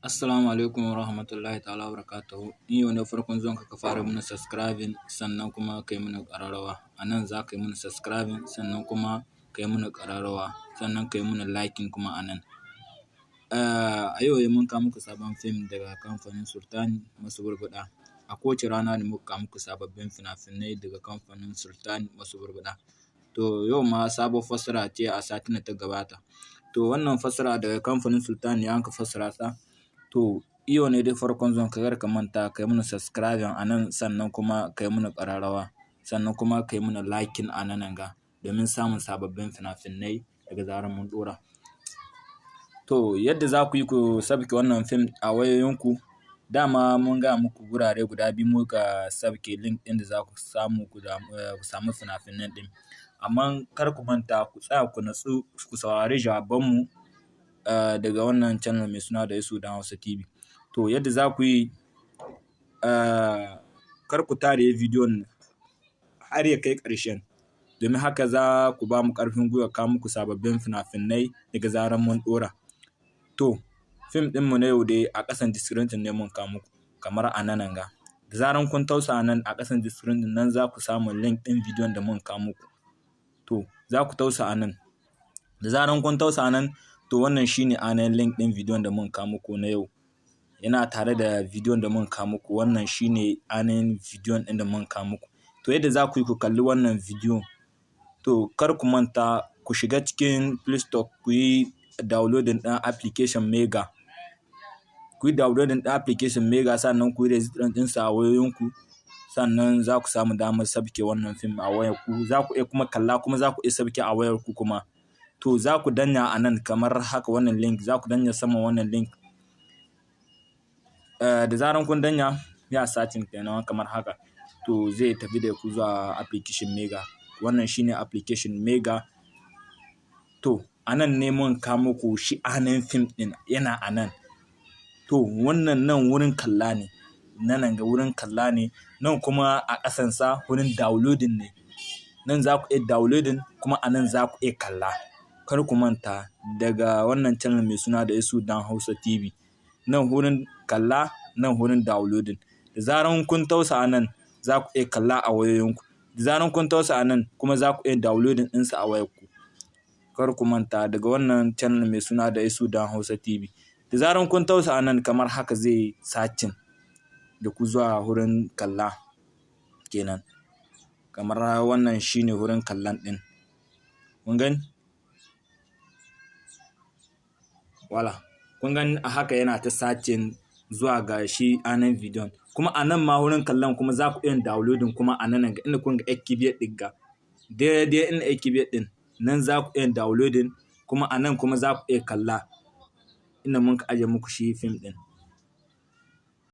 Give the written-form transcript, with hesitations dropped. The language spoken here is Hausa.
Assalamu alaikum wa rahmatullahi ta'ala wa barakatuhu. Ni yau ne farkon zuwan ka fara mana subscribing sannan kuma ka yi mana ƙararrawa. A nan za ka yi mana subscribing sannan kuma ka yi mana ƙararrawa sannan ka yi mana liking kuma a nan. A yau mun kawo muku sabon fim daga kamfanin Sultan Masuburbuɗa. A kowace rana ne muka kawo muku sababbin fina-finai daga kamfanin Sultan Masuburbuɗa. To yau ma sabon fassara ce a satin da ta gabata. To wannan fassara daga kamfanin Sultan ne an ka fassara ta. To yau ne dai farkon zuwan ka, kar ka manta ka yi mana subscribing a nan sannan kuma ka yi mana ƙararrawa sannan kuma ka yi mana liking a nan ga domin samun sababbin fina-finai daga zarar mun ɗora. To yadda za ku yi ku sabke wannan fim a wayoyinku, dama mun ga muku gurare guda biyu muka sabke link ɗin da za ku samu ku samu fina-finan ɗin. Amma kar ku manta ku tsaya ku natsu ku saurari jawabanmu daga wannan channel mai suna da Isu Dan Hausa TV. To yadda za ku yi, kar ku tare bidiyon har ya kai ƙarshen, domin haka za ku ba mu ƙarfin gwiwa kawo muku sababbin fina-finai daga zarar mun ɗora. To fim ɗinmu na yau dai a ƙasan description ne mun kawo muku kamar a nan ga. Da zarar kun tausa nan a ƙasan description nan za ku samu link ɗin bidiyon da mun kawo muku. To za ku tausa a nan. Da zarar kun tausa nan, to wannan shine ainihin link ɗin bidiyon da mun kawo muku na yau. Yana tare da bidiyon da mun kawo muku. Wannan shine ainihin bidiyon ɗin da mun kawo muku. To yadda za ku yi ku kalli wannan bidiyon, to kar ku manta ku shiga cikin Play Store ku yi downloading ɗin application Mega. Ku yi downloading ɗin application Mega sannan ku yi register ɗinsa a wayoyinku. Sannan za ku samu damar sabke wannan fim a wayarku. Za ku iya kuma kalla kuma za ku iya sabke a wayarku kuma. To za ku danna a nan kamar haka wannan link, za ku danna saman wannan link. Da zarar kun danna ya searching kenan kamar haka. To zai tafi da ku zuwa application Mega. Wannan shine application Mega. To a nan ne mun kawo muku shi ainihin fim ɗin yana a nan. To wannan nan wurin kalla ne. Nan ga wurin kalla ne. Nan kuma a ƙasansa wurin downloading ne. Nan za ku iya downloading kuma a nan za ku iya kalla. Kar ku manta daga wannan channel mai suna da Isu Dan Hausa TV. Nan wurin kalla, nan wurin downloading. Da zarar kun tausa a nan za ku iya kalla a wayoyinku. Da zarar kun tausa a nan kuma za ku iya downloading ɗinsa a wayarku. Kar ku manta daga wannan channel mai suna da Isu Dan Hausa TV. Da zarar kun tausa a nan kamar haka zai searching da ku zuwa wurin kalla kenan. Kamar wannan shine wurin kallon ɗin. Kun gani? Wala. Kun gani a haka yana ta searching zuwa ga shi ainihin bidiyon. Kuma a nan ma wurin kallon kuma za ku iya downloading kuma a nan ga inda kun ga ekibiyar ɗin ga. Daidai inda ekibiyar ɗin nan za ku iya downloading kuma a nan kuma za ku iya kalla inda mun ka ajiye muku shi fim ɗin.